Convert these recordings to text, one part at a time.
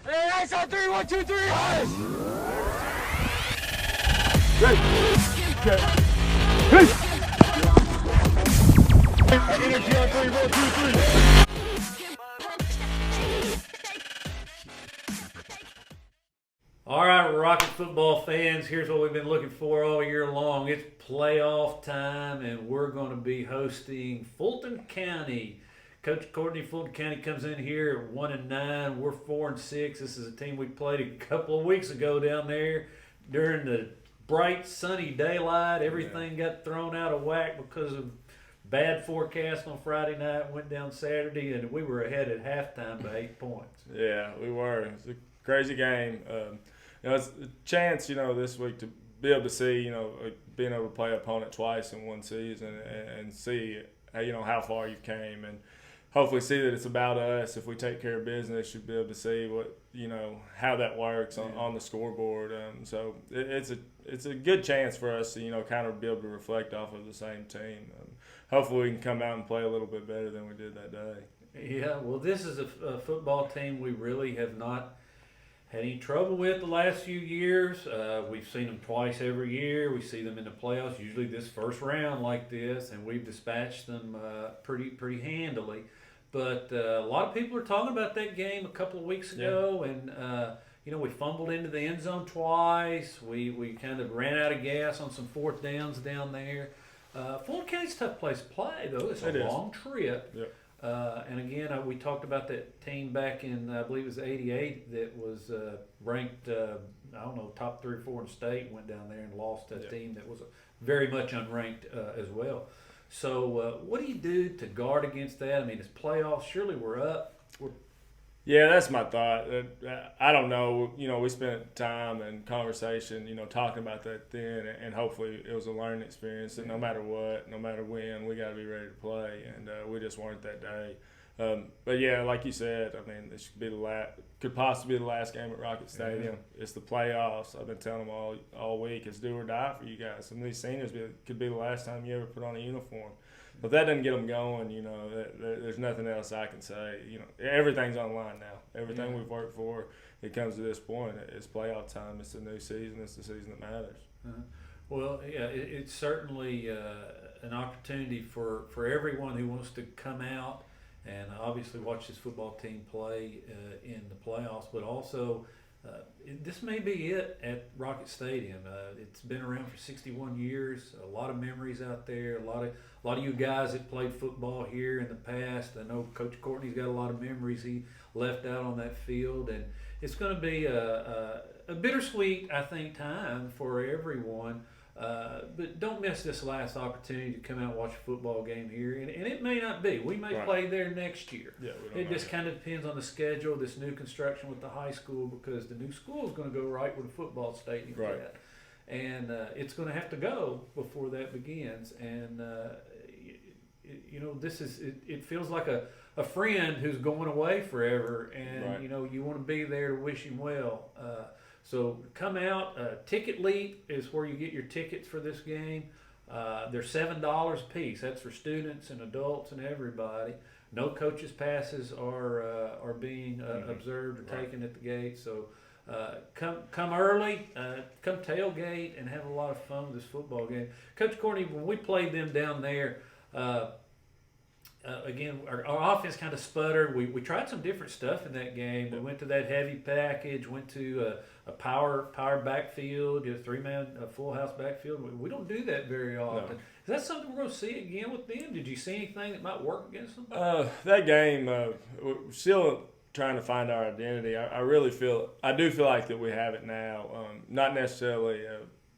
Hey, ice on 3, 1, 2, 3, ice! Great. Okay. Energy on 3, 1, 2, 3. All right, Rocket football fans, here's what we've been looking for all year long. It's playoff time, and we're going to be hosting Fulton County. Coach Courtney, Fulton County comes in here at 1-9. We're 4-6. This is a team we played a couple of weeks ago down there during the bright, sunny daylight. Everything got thrown out of whack because of bad forecast on Friday night. Went down Saturday, and we were ahead at halftime by 8 points. Yeah, we were. It was a crazy game. It's a chance, this week to be able to see, being able to play an opponent twice in one season and see, how far you came, and hopefully see that it's about us. If we take care of business, you'll be able to see what, how that works on the scoreboard. So it's a good chance for us to, kind of be able to reflect off of the same team. Hopefully we can come out and play a little bit better than we did that day. Yeah, well, this is a football team we really have not had any trouble with the last few years. We've seen them twice every year. We see them in the playoffs, usually this first round like this, and we've dispatched them pretty handily. But a lot of people are talking about that game a couple of weeks ago, and we fumbled into the end zone twice. We kind of ran out of gas on some fourth downs down there. Fulton County's a tough place to play, though. It's a long trip. Yep. And again, we talked about that team back in, I believe it was '88, that was ranked, top 3 or 4 in the state. Went down there and lost to a team that was very much unranked as well. So, what do you do to guard against that? I mean, it's playoffs. Surely we're up. Yeah, that's my thought. I don't know. We spent time and conversation, talking about that then, and hopefully it was a learning experience that no matter what, no matter when, we got to be ready to play, and we just weren't that day. But yeah, like you said, I mean, this could possibly be the last game at Rocket Stadium. It's the playoffs. I've been telling them all week, it's do or die for you guys. Some of these seniors could be the last time you ever put on a uniform. But if that doesn't get them going, there's nothing else I can say. Everything's on the line now. Everything we've worked for, it comes to this point. It's playoff time. It's a new season. It's the season that matters. Well, yeah, it's certainly an opportunity for everyone who wants to come out and obviously watch this football team play in the playoffs, but also this may be it at Rocket Stadium. It's been around for 61 years. A lot of memories out there. A lot of you guys that played football here in the past. I know Coach Courtney's got a lot of memories he left out on that field, and it's going to be a bittersweet, I think, time for everyone. But don't miss this last opportunity to come out and watch a football game here. And it may not be. We may play there next year. Yeah, it just kind of depends on the schedule, this new construction with the high school, because the new school is going to go right where the football stadium is at. And it's going to have to go before that begins. And, it feels like a friend who's going away forever. And, you want to be there to wish him well. So come out. Ticket Leap is where you get your tickets for this game. They're $7 a piece. That's for students and adults and everybody. No coaches' passes are being observed or taken at the gate. So come early, come tailgate, and have a lot of fun with this football game. Coach Courtney, when we played them down there, again, our offense kind of sputtered. We tried some different stuff in that game. We went to that heavy package, went to a power backfield, 3-man full house backfield. We don't do that very often. No. Is that something we're going to see again with them? Did you see anything that might work against them? That game, we're still trying to find our identity. I do feel like that we have it now. Not necessarily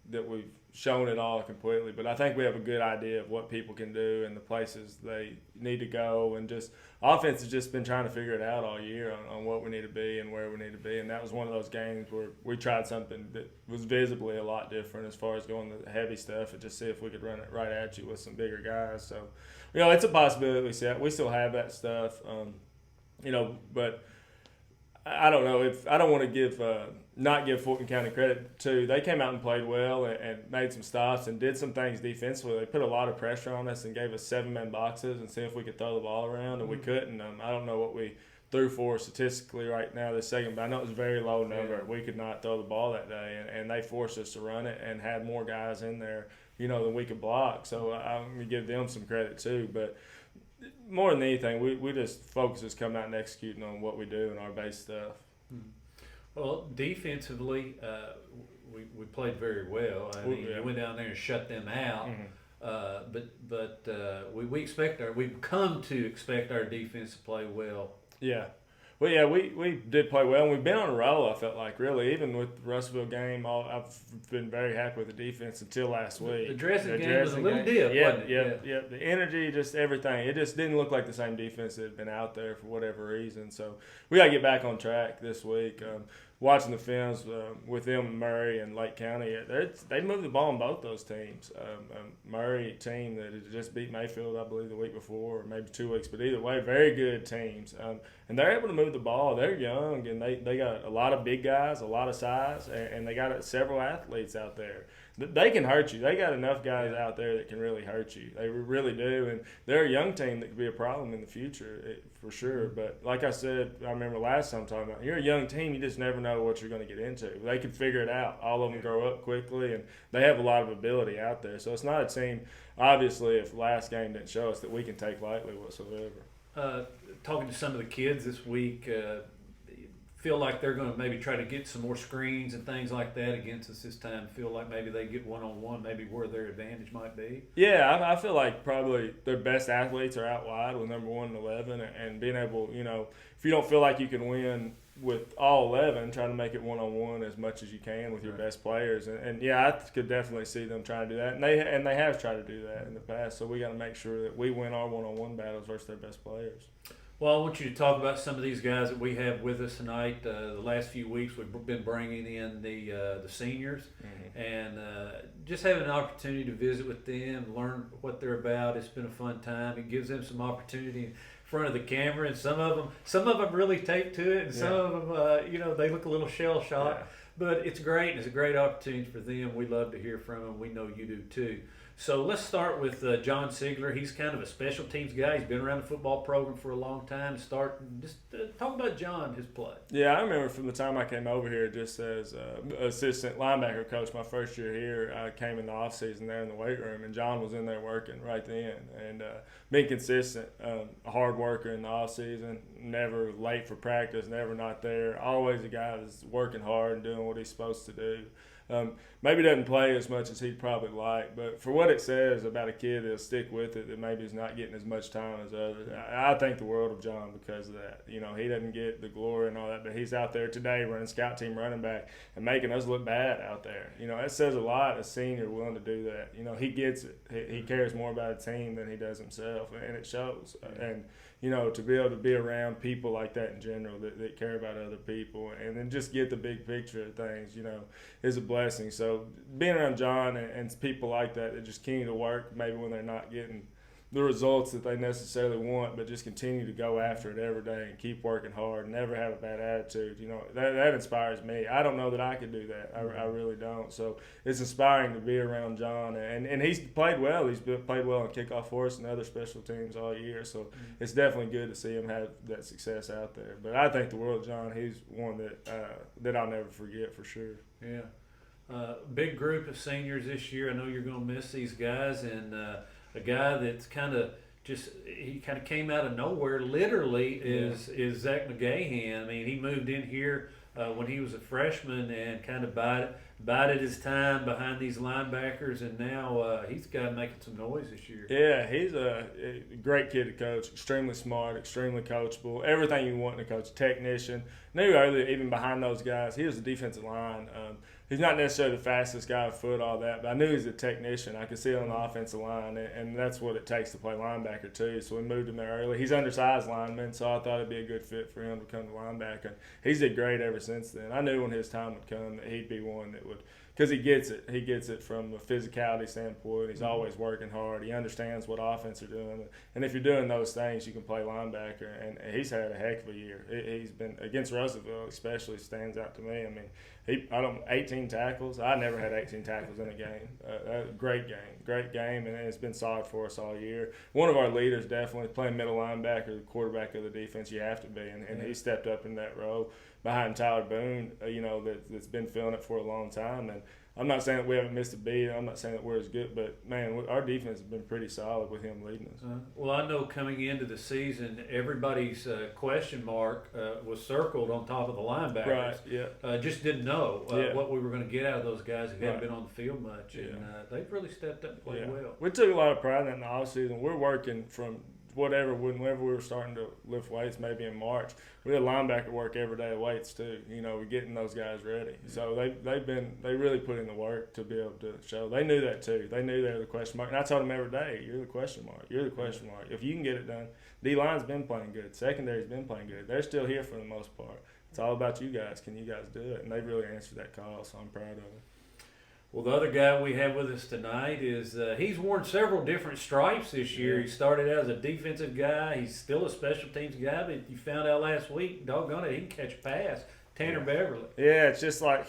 that we've shown it all completely, but I think we have a good idea of what people can do and the places they need to go, and just offense has just been trying to figure it out all year on what we need to be and where we need to be. And that was one of those games where we tried something that was visibly a lot different as far as going the heavy stuff and just see if we could run it right at you with some bigger guys. So it's a possibility we still have that stuff, but I don't know if I don't want to not give Fulton County credit too. They came out and played well and made some stops and did some things defensively. They put a lot of pressure on us and gave us 7-man boxes and see if we could throw the ball around, and we couldn't. I don't know what we threw for statistically right now this second, but I know it was a very low number. We could not throw the ball that day, and they forced us to run it and had more guys in there, than we could block. So I'm going to give them some credit too. But more than anything, we just focus is coming out and executing on what we do and our base stuff. Well, defensively, we played very well. I mean, we went down there and shut them out. But we've come to expect our defense to play well. Yeah. Well, yeah, we did play well, and we've been on a roll, I felt like, really. Even with the Russellville game, I've been very happy with the defense until last week. The dressing game was a little dip, wasn't it? Yeah. The energy, just everything. It just didn't look like the same defense that had been out there for whatever reason. So we got to get back on track this week. Watching the films with them, Murray and Lake County, they moved the ball on both those teams. Murray team that had just beat Mayfield, I believe, the week before or maybe 2 weeks, but either way, very good teams. And they're able to move the ball. They're young, and they got a lot of big guys, a lot of size, and they got several athletes out there. They can hurt you. They got enough guys out there that can really hurt you. They really do, and they're a young team that could be a problem in the future for sure. But like I said, I remember last time talking about, you're a young team, you just never know what you're going to get into. They can figure it out. All of them grow up quickly, and they have a lot of ability out there. So it's not a team, obviously, if last game didn't show us, that we can take lightly whatsoever. Talking to some of the kids this week, feel like they're going to maybe try to get some more screens and things like that against us this time. Feel like maybe they get one-on-one, maybe where their advantage might be. Yeah, I feel like probably their best athletes are out wide with number 1 and 11, and being able, if you don't feel like you can win with all 11, try to make it one-on-one as much as you can with your best players. And yeah, I could definitely see them trying to do that, and they have tried to do that in the past. So we got to make sure that we win our one-on-one battles versus their best players. Well, I want you to talk about some of these guys that we have with us tonight. The last few weeks, we've been bringing in the seniors, and just having an opportunity to visit with them, learn what they're about. It's been a fun time. It gives them some opportunity in front of the camera, and some of them really take to it, and some of them, they look a little shell shocked. Yeah. But it's great, and it's a great opportunity for them. We love to hear from them. We know you do too. So let's start with John Sigler. He's kind of a special teams guy. He's been around the football program for a long time. Talk about John, his play. Yeah, I remember from the time I came over here just as assistant linebacker coach my first year here, I came in the offseason there in the weight room, and John was in there working right then. And being consistent, a hard worker in the offseason, never late for practice, never not there. Always a guy that's working hard and doing what he's supposed to do. Maybe doesn't play as much as he'd probably like, but for what it says about a kid that'll stick with it, that maybe is not getting as much time as others, I think the world of John because of that. He doesn't get the glory and all that, but he's out there today running scout team running back and making us look bad out there. It says a lot, a senior willing to do that. He gets it. He cares more about a team than he does himself, and it shows. And to be able to be around people like that in general that care about other people and then just get the big picture of things, is a blessing. So being around John and people like that just continue to work maybe when they're not getting the results that they necessarily want, but just continue to go after it every day and keep working hard and never have a bad attitude. That inspires me. I don't know that I could do that. I really don't. So it's inspiring to be around John, and he's played well. He's played well on kickoff for us and other special teams all year. So it's definitely good to see him have that success out there. But I think the world of John, he's one that I'll never forget for sure. Yeah. Big group of seniors this year. I know you're going to miss these guys, and a guy that's he kind of came out of nowhere literally is Zach McGahan. I mean, he moved in here when he was a freshman and kind of bided his time behind these linebackers, and now he's got making some noise this year. Yeah, he's a great kid to coach, extremely smart, extremely coachable, everything you want in a coach, technician. Knew earlier, even behind those guys, he was a defensive line. He's not necessarily the fastest guy on foot, all that, but I knew he was a technician. I could see it on the offensive line, and that's what it takes to play linebacker too. So we moved him there early. He's undersized lineman, so I thought it'd be a good fit for him to become the linebacker. He's did great ever since then. I knew when his time would come that he'd be one that would because he gets it. He gets it from a physicality standpoint. He's always working hard. He understands what offense are doing. And if you're doing those things, you can play linebacker. And he's had a heck of a year. He's been, against Russellville especially, stands out to me. I mean, 18 tackles. I never had 18 tackles in a game. Great game, and it's been solid for us all year. One of our leaders definitely, playing middle linebacker, the quarterback of the defense, you have to be. And he stepped up in that role behind Tyler Boone, that's been feeling it for a long time. And I'm not saying that we haven't missed a beat. I'm not saying that we're as good, but, man, our defense has been pretty solid with him leading us. Well, I know coming into the season, everybody's question mark was circled on top of the linebackers. Right, yeah. Just didn't know what we were going to get out of those guys who hadn't been on the field much. Yeah. And they've really stepped up and played well. We took a lot of pride in that in the offseason. We're working from whenever we were starting to lift weights, maybe in March, we had linebacker work every day of weights too. We're getting those guys ready. So they really put in the work to be able to show. They knew that too. They knew they were the question mark. And I told them every day, you're the question mark. You're the question mark. If you can get it done, D-line's been playing good. Secondary's been playing good. They're still here for the most part. It's all about you guys. Can you guys do it? And they really answered that call, so I'm proud of them. Well, the other guy we have with us tonight is he's worn several different stripes this year. He started out as a defensive guy. He's still a special teams guy, but you found out last week, doggone it, he can catch a pass. Tanner Beverly. Yeah, it's just like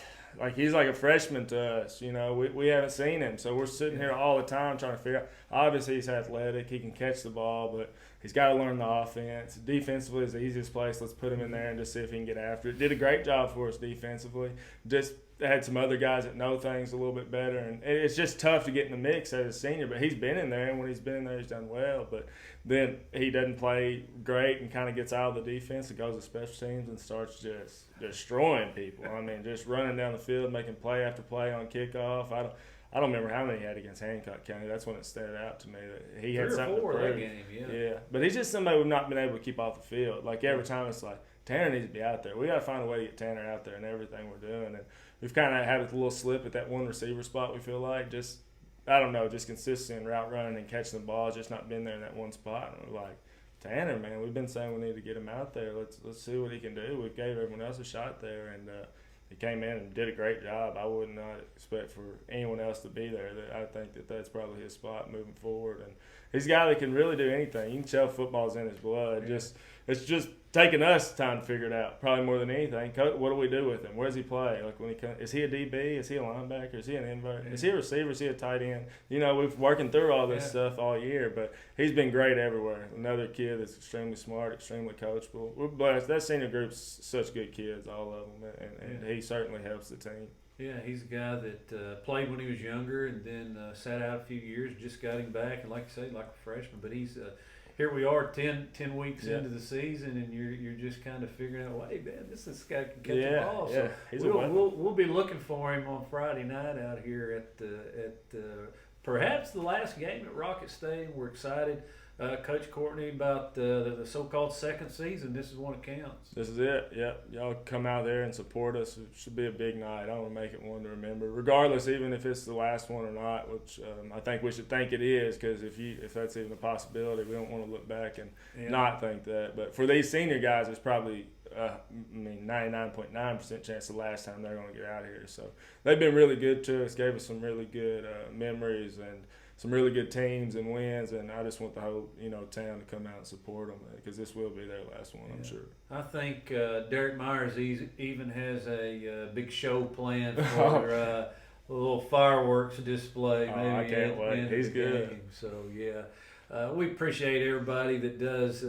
he's like a freshman to us. We haven't seen him, so we're sitting here all the time trying to figure out. Obviously, he's athletic. He can catch the ball, but he's got to learn the offense. Defensively is the easiest place. Let's put him in there and just see if he can get after it. Did a great job for us defensively. Just had some other guys that know things a little bit better, and it's just tough to get in the mix as a senior. But he's been in there, and when he's been in there, he's done well. But then he doesn't play great and kind of gets out of the defense and goes to special teams and starts just destroying people. I mean, just running down the field, making play after play on kickoff. I don't remember how many he had against Hancock County. That's when it stood out to me that he had something to prove. That game, yeah, but he's just somebody we've not been able to keep off the field. Like every time it's like, Tanner needs to be out there. We got to find a way to get Tanner out there in everything we're doing. And we've kind of had a little slip at that one receiver spot, we feel like. Just, I don't know, just consistent route running and catching the ball, just not been there in that one spot. And we're like, Tanner, man, we've been saying we need to get him out there. Let's see what he can do. We gave everyone else a shot there, and he came in and did a great job. I would not expect for anyone else to be there. I think that's probably his spot moving forward. And he's a guy that can really do anything. You can tell football's in his blood. Yeah. It's just taking us time to figure it out, probably more than anything. What do we do with him? Where does he play? Like when he comes, is he a DB? Is he a linebacker? Is he an invert? Is he a receiver? Is he a tight end? We've working through all this stuff all year, but he's been great everywhere. Another kid that's extremely smart, extremely coachable. We're blessed. That senior group's such good kids, all of them, and he certainly helps the team. Yeah, he's a guy that played when he was younger and then sat out a few years, just got him back, and like you say, like a freshman. But he's here we are 10 weeks into the season, and you're just kind of figuring out, wait, man, this guy can catch the ball. So we'll be looking for him on Friday night out here at perhaps the last game at Rocket Stadium. We're excited. Coach Courtney, about the so-called second season. This is one that counts. This is it. Yep. Y'all come out there and support us. It should be a big night. I want to make it one to remember, regardless, even if it's the last one or not, which I think we should think it is, because if that's even a possibility, we don't want to look back and not think that. But for these senior guys, it's probably 99.9% chance the last time they're going to get out of here. So they've been really good to us, gave us some really good memories and some really good teams and wins, and I just want the whole town to come out and support them, because this will be their last one, I'm sure. I think Derek Myers even has a big show planned for a little fireworks display. Maybe I can't wait. He's good. Game. So we appreciate everybody that does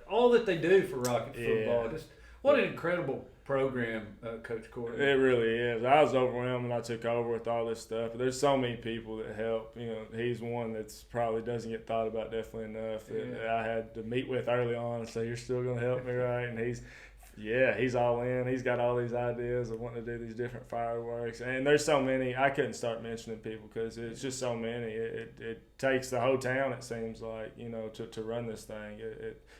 all that they do for Rocket football. Just what an incredible program, Coach Courtney. It really is. I was overwhelmed when I took over with all this stuff. But there's so many people that help. He's one that's probably doesn't get thought about definitely enough that I had to meet with early on and say, you're still going to help me, right? And he's all in. He's got all these ideas of wanting to do these different fireworks. And there's so many. I couldn't start mentioning people because it's just so many. It takes the whole town, it seems like, to run this thing.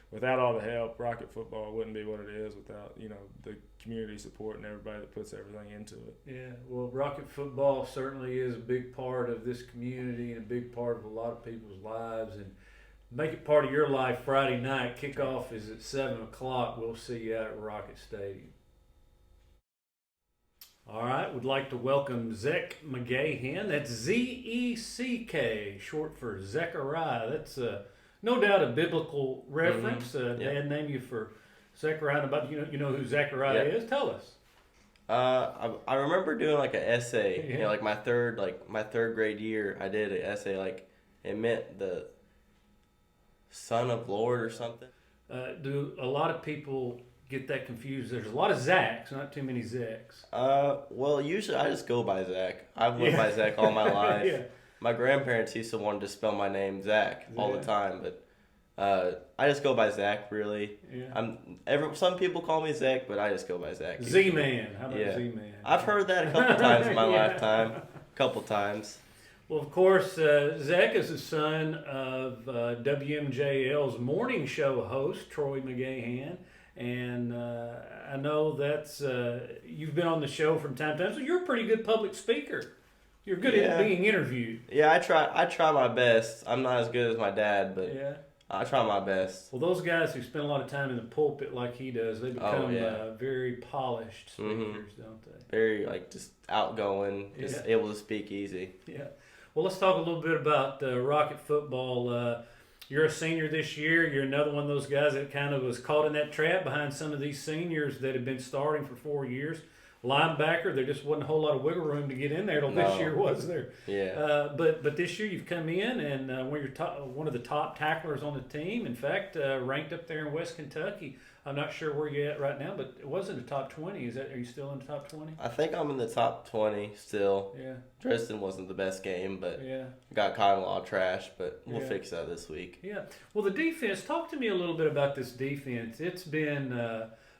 Without all the help, Rocket football wouldn't be what it is without, the community support and everybody that puts everything into it. Yeah, well, Rocket football certainly is a big part of this community and a big part of a lot of people's lives. And make it part of your life Friday night. Kickoff is at 7 o'clock. We'll see you out at Rocket Stadium. All right, would like to welcome Zach McGahan. That's Z-E-C-K, short for Zechariah. That's no doubt a biblical reference. Dad named you for Zechariah. About you know who Zechariah is. Tell us. I remember doing like an essay. You know, like my third grade year, I did an essay. Like it meant the son of Lord or something. Do a lot of people get that confused? There's a lot of Zachs, not too many Zachs. Well, usually I just go by Zach. I've lived by Zach all my life. My grandparents used to want to spell my name Zach all the time, but I just go by Zach. Really, some people call me Zach, but I just go by Zach. Z-Man, how about Z-Man? I've heard that a couple times in my lifetime. A couple times. Well, of course, Zach is the son of WMJL's morning show host, Troy McGahan. And I know that's you've been on the show from time to time, so you're a pretty good public speaker. You're good at being interviewed. Yeah, I try my best. I'm not as good as my dad, but I try my best. Well, those guys who spend a lot of time in the pulpit like he does, they become very polished speakers, don't they? Very just outgoing, just able to speak easy. Yeah. Well, let's talk a little bit about Rocket football. You're a senior this year. You're another one of those guys that kind of was caught in that trap behind some of these seniors that have been starting for 4 years. Linebacker, there just wasn't a whole lot of wiggle room to get in there this year, was there? Yeah. But this year you've come in and one of the top tacklers on the team. In fact, ranked up there in West Kentucky. I'm not sure where you're at right now, but it was in the top 20. Are you still in the top 20? I think I'm in the top 20 still. Yeah. Dresden wasn't the best game, but yeah, got caught in a lot of trash, but we'll fix that this week. Yeah. Well, the defense, talk to me a little bit about this defense. It's been,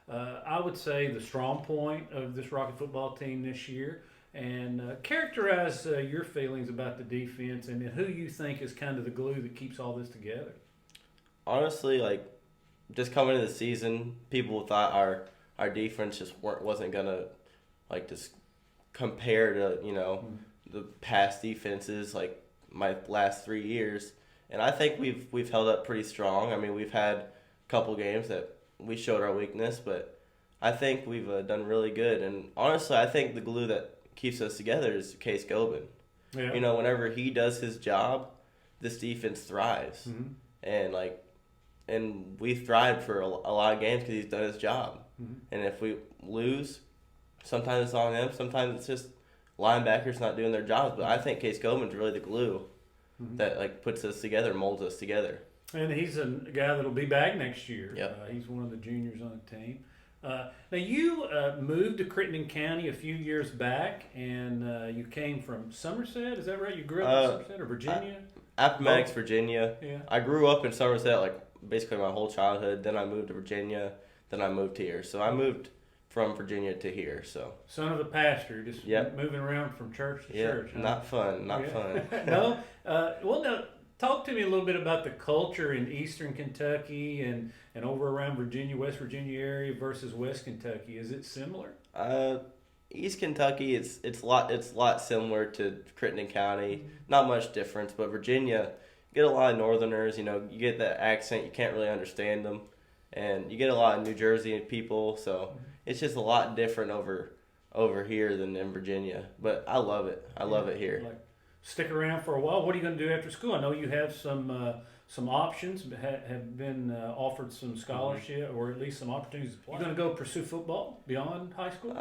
I would say, the strong point of this Rocket football team this year. And characterize your feelings about the defense and who you think is kind of the glue that keeps all this together. Honestly, just coming into the season, people thought our defense just wasn't gonna just compare to the past defenses like my last 3 years, and I think we've held up pretty strong. I mean, we've had a couple games that we showed our weakness, but I think we've done really good. And honestly, I think the glue that keeps us together is Case Gobin. Yeah. Whenever he does his job, this defense thrives, and we thrived for a lot of games because he's done his job. And if we lose, sometimes it's on him. Sometimes it's just linebackers not doing their jobs. But I think Case Gobin's really the glue that puts us together, molds us together. And he's a guy that'll be back next year. Yep. He's one of the juniors on the team. Now you moved to Crittenden County a few years back, and you came from Somerset. Is that right? You grew up in Somerset or Virginia? Appomattox, Virginia. Yeah. I grew up in Somerset basically my whole childhood. Then I moved to Virginia. Then I moved here. So I moved from Virginia to here. So son of a pastor, just moving around from church to church. Huh? Not fun. Not fun. No. Well, now talk to me a little bit about the culture in Eastern Kentucky and over around Virginia, West Virginia area versus West Kentucky. Is it similar? East Kentucky, it's a lot similar to Crittenden County. Not much difference, but Virginia, you get a lot of Northerners. You get that accent, you can't really understand them, and you get a lot of New Jersey people. So it's just a lot different over here than in Virginia. But I love it. I love it here. Stick around for a while. What are you going to do after school? I know you have some options, have been offered some scholarship or at least some opportunities to play. You going to go pursue football beyond high school?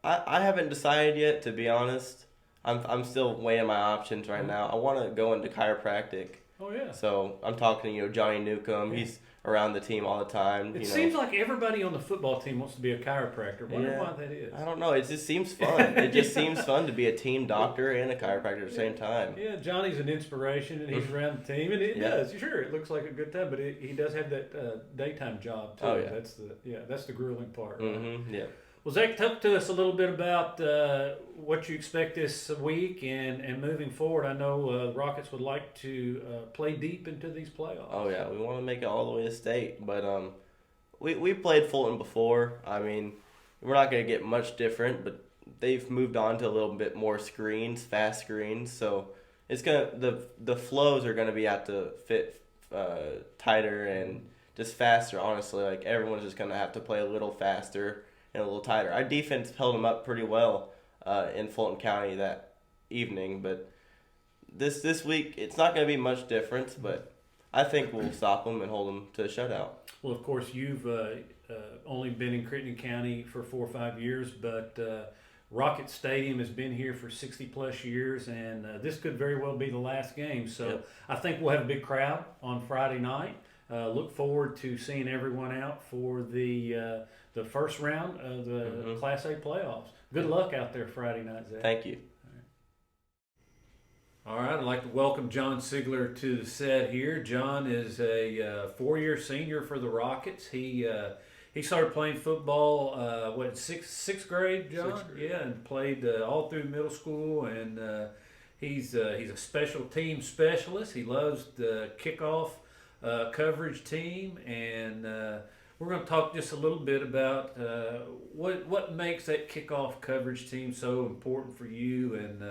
I haven't decided yet, to be honest. I'm still weighing my options right now. I want to go into chiropractic. Oh yeah. So I'm talking to Johnny Newcomb. Yeah. He's around the team all the time. It seems like everybody on the football team wants to be a chiropractor. Wonder why that is. I don't know. It just seems fun. It just seems fun to be a team doctor and a chiropractor at the same time. Yeah, Johnny's an inspiration, and he's around the team, and it does. Sure, it looks like a good time, but he does have that daytime job too. Oh yeah. That's the grueling part. Right? Mm-hmm. Yeah. Well, Zach, talk to us a little bit about what you expect this week and moving forward. I know Rockets would like to play deep into these playoffs. Oh, yeah. We want to make it all the way to state. But we played Fulton before. I mean, we're not going to get much different, but they've moved on to a little bit more screens, fast screens. So it's the flows are going to have to fit tighter and just faster, honestly. Everyone's just going to have to play a little faster and a little tighter. Our defense held them up pretty well in Fulton County that evening. But this week, it's not going to be much difference, but I think we'll stop them and hold them to a shutout. Well, of course, you've only been in Crittenden County for 4 or 5 years, but Rocket Stadium has been here for 60-plus years, and this could very well be the last game. So Yep. I think we'll have a big crowd on Friday night. Look forward to seeing everyone out for the first round of the Class A playoffs. Good luck out there Friday night, Zach. Thank you. All right, I'd like to welcome John Sigler to the set here. John is a 4-year senior for the Rockets. He started playing football, sixth grade, John? Sixth grade. Yeah, and played all through middle school, and he's a special team specialist. He loves the kickoff coverage team, and we're going to talk just a little bit about what makes that kickoff coverage team so important for you, and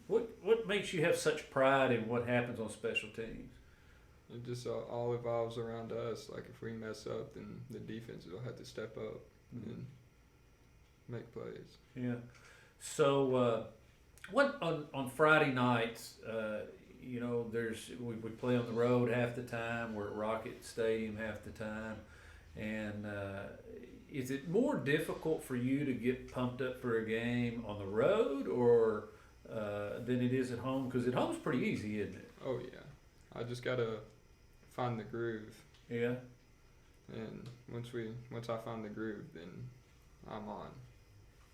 what makes you have such pride in what happens on special teams? It just all evolves around us. Like if we mess up, then the defense will have to step up and make plays. Yeah. So what on Friday nights? We play on the road half the time. We're at Rocket Stadium half the time, and is it more difficult for you to get pumped up for a game on the road or than it is at home? Because at home's pretty easy, isn't it? Oh yeah, I just gotta find the groove, Yeah. and once I find the groove, then I'm on.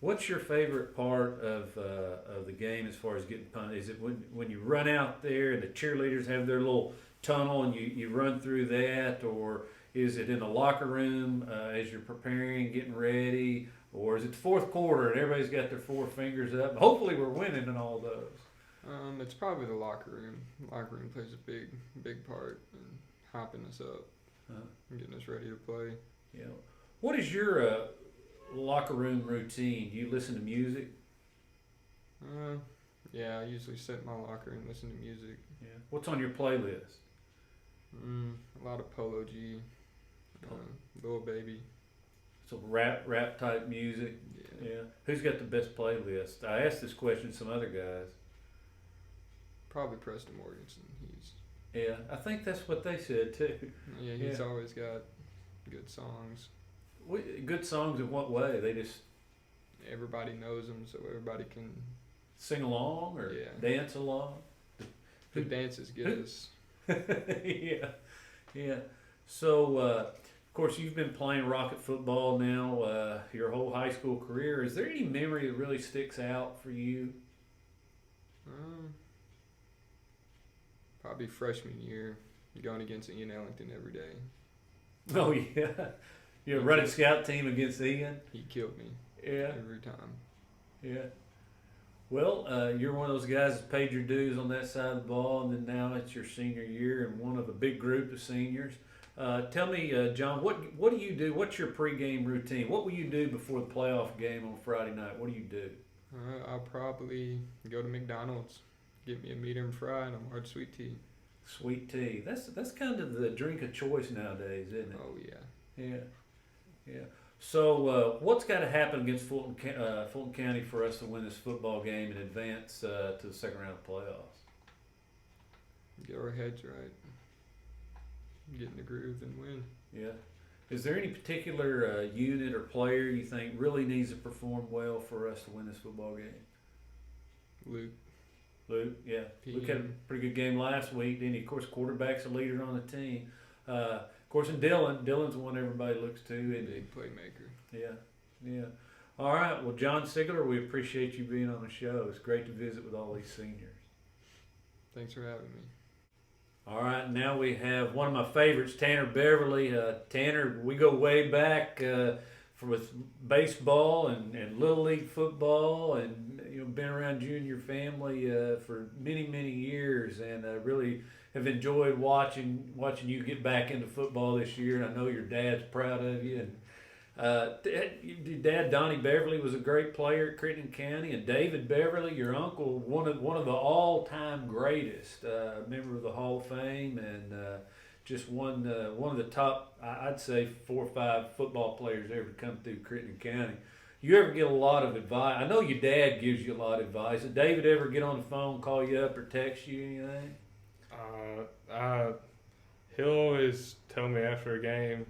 What's your favorite part of the game as far as getting pumped? Is it when you run out there and the cheerleaders have their little tunnel and you run through that, or is it in the locker room as you're preparing, getting ready, or is it the fourth quarter and everybody's got their 4 fingers up? Hopefully we're winning in all those. It's probably the locker room. Locker room plays a big part in hopping us up and getting us ready to play. Yeah. What is your locker room routine? Do you listen to music? Yeah, I usually sit in my locker and listen to music. Yeah. What's on your playlist? A lot of Polo G, Lil Baby. So rap type music. Yeah. Yeah. Who's got the best playlist? I asked this question to some other guys. Probably Preston Morganson. Yeah, I think that's what they said too. He's always got good songs. Good songs in what way? They just Everybody knows them, so everybody can. sing along or Yeah. dance along? The dances get us. Yeah. So, of course, you've been playing Rocket football now your whole high school career. Is there any memory that really sticks out for you? Probably freshman year, going against Ian Ellington every day. Oh, yeah. You're running scout team against Ian? He killed me Yeah. every time. Yeah. Well, you're one of those guys that paid your dues on that side of the ball, and then now it's your senior year and one of a big group of seniors. Tell me, John, what do you do? What's your pregame routine? What will you do before the playoff game on Friday night? What do you do? I'll probably go to McDonald's, get me a medium fry and a large sweet tea. Sweet tea. That's kind of the drink of choice nowadays, isn't it? Oh yeah. Yeah. So what's got to happen against Fulton County for us to win this football game and advance to the second round of playoffs? Get our heads right. Get in the groove and win. Yeah. Is there any particular unit or player you think really needs to perform well for us to win this football game? Luke, yeah. Luke had a pretty good game last week, didn't he? Of course, quarterback's a leader on the team. Of course, and Dylan's the one everybody looks to. And Big playmaker. Yeah. All right. Well, John Sigler, we appreciate you being on the show. It's great to visit with all these seniors. Thanks for having me. All right. Now we have one of my favorites, Tanner Beverly. Tanner, we go way back with baseball and Little League football, and been around you and your family for many years, and really have enjoyed watching you get back into football this year. And I know your dad's proud of you. And your dad, Donnie Beverly, was a great player at Crittenden County, and David Beverly, your uncle, one of the all-time greatest, member of the Hall of Fame, and just one of the top, I'd say, 4 or 5 football players ever to come through Crittenden County. you ever get a lot of advice? I know your dad gives you a lot of advice. Did David ever get on the phone, call you up, or text you anything? He'll always tell me after a game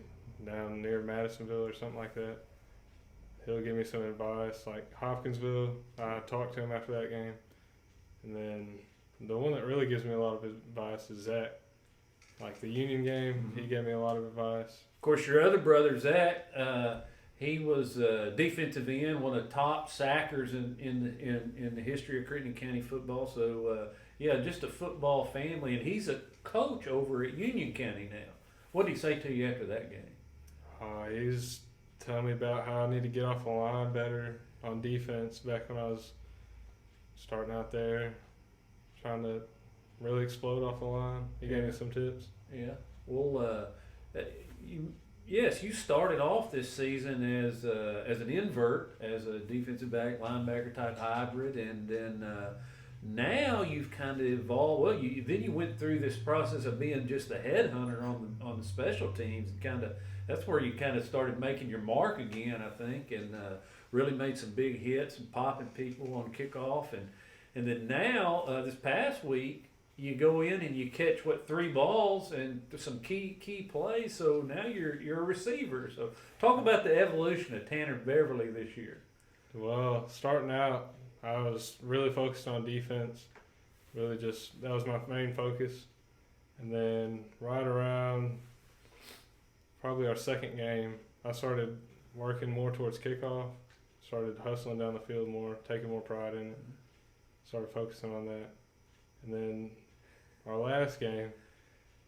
down near Madisonville or something like that. He'll give me some advice. Like Hopkinsville, I talked to him after that game. And then the one that really gives me a lot of advice is Zach. Like the Union game, he gave me a lot of advice. Of course, your other brother, Zach, he was defensive end, one of the top sackers in the history of Crittenden County football. So, yeah, just a football family. And he's a coach over at Union County now. What did he say to you after that game? He's telling me about how I need to get off the line better on defense back when I was starting out there, trying to really explode off the line. He gave me some tips. Yeah. Well, you started off this season as an invert, as a defensive back, linebacker type hybrid, and then now you've kind of evolved. Well, then you went through this process of being just a headhunter on the special teams, and that's where you kind of started making your mark again, I think, and really made some big hits and popping people on kickoff, and then now this past week you go in and you catch 3 balls and some key plays. So now you're a receiver. So talk about the evolution of Tanner Beverly this year. Well, starting out, I was really focused on defense. Really that was my main focus. And then right around probably our second game, I started working more towards kickoff. Started hustling down the field more, taking more pride in it. Started focusing on that. And then our last game,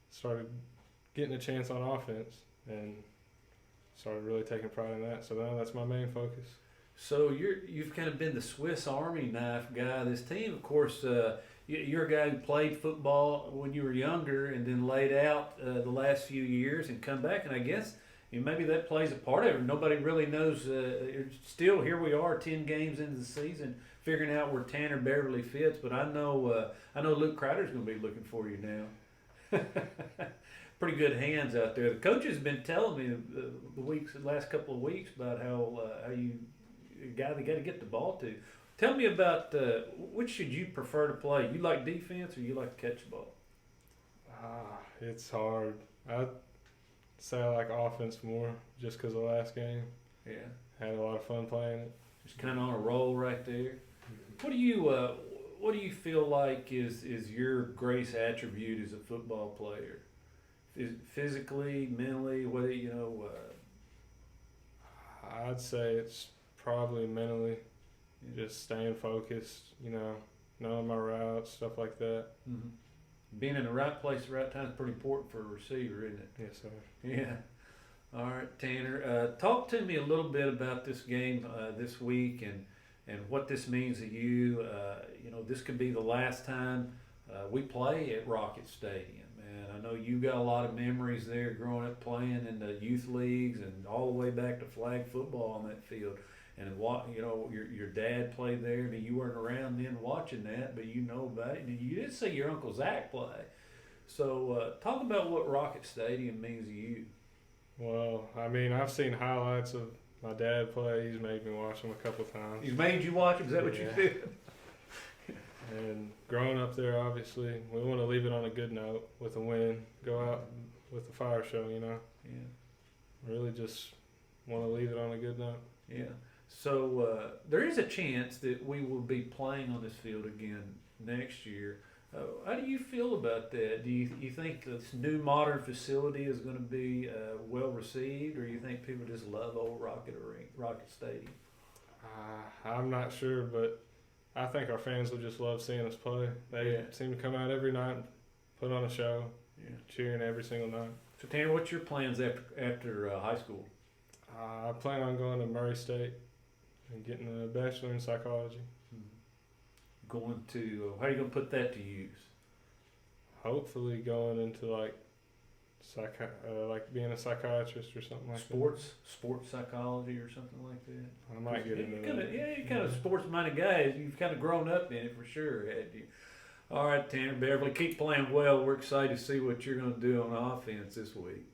started getting a chance on offense and started really taking pride in that. So now that's my main focus. So you've kind of been the Swiss Army knife guy of this team. Of course, you're a guy who played football when you were younger and then laid out the last few years and come back. And I guess maybe that plays a part of it. Nobody really knows. Still, here we are 10 games into the season, figuring out where Tanner Beverly fits. But I know Luke Crowder's going to be looking for you now. Pretty good hands out there. The coaches have been telling me the last couple of weeks about how you a guy they got to get the ball to. Tell me about which should you prefer to play? You like defense or you like to catch the ball? It's hard. I'd say I like offense more just because of the last game. Yeah. Had a lot of fun playing it. Just kind of on a roll right there. What do you feel like is your greatest attribute as a football player? Physically, mentally, what I'd say it's probably mentally, just staying focused, knowing my routes, stuff like that. Mm-hmm. Being in the right place at the right time is pretty important for a receiver, isn't it? Yes, sir. Yeah. All right, Tanner. Talk to me a little bit about this game this week and what this means to you. This could be the last time we play at Rocket Stadium. And I know you got a lot of memories there growing up playing in the youth leagues and all the way back to flag football on that field. And your dad played there. I mean, you weren't around then watching that, but you know about it. And you did see your Uncle Zach play. So talk about what Rocket Stadium means to you. Well, I mean, I've seen highlights of my dad play. He's made me watch him a couple of times. He's made you watch him? Is that what you did? And growing up there, obviously, we want to leave it on a good note with a win. Go out with the fire show, Yeah. Really just want to leave it on a good note. Yeah. So there is a chance that we will be playing on this field again next year. How do you feel about that? Do you think this new modern facility is going to be well received, or you think people just love old Rocket Stadium? I'm not sure, but I think our fans will just love seeing us play. They seem to come out every night and put on a show, cheering every single night. So Tanner, what's your plans after high school? I plan on going to Murray State and getting a bachelor in psychology. Going to how are you going to put that to use? Hopefully, going into like being a psychiatrist or something like sports psychology or something like that. I might get into that. You're kind of a sports-minded guy. You've kind of grown up in it for sure, had you? All right, Tanner Beverly, keep playing well. We're excited to see what you're going to do on offense this week.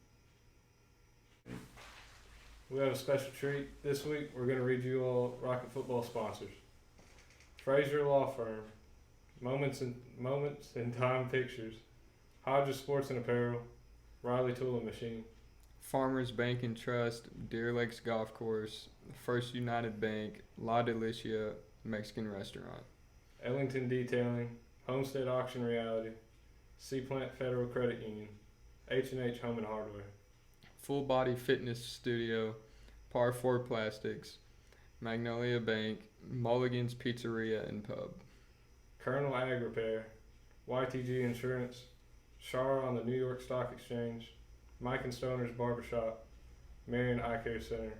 we have a special treat this week. We're going to read you all Rocket Football sponsors. Fraser Law Firm, Moments in Time Pictures, Hodges Sports and Apparel, Riley Tool and Machine, Farmers Bank and Trust, Deer Lakes Golf Course, First United Bank, La Delicia Mexican Restaurant. Ellington Detailing, Homestead Auction Reality, Seaplant Federal Credit Union, H&H Home and Hardware. Full Body Fitness Studio, Par 4 Plastics, Magnolia Bank, Mulligan's Pizzeria and Pub. Colonel Ag Repair, YTG Insurance, Shara on the New York Stock Exchange, Mike and Stoner's Barbershop, Marion Eye Care Center,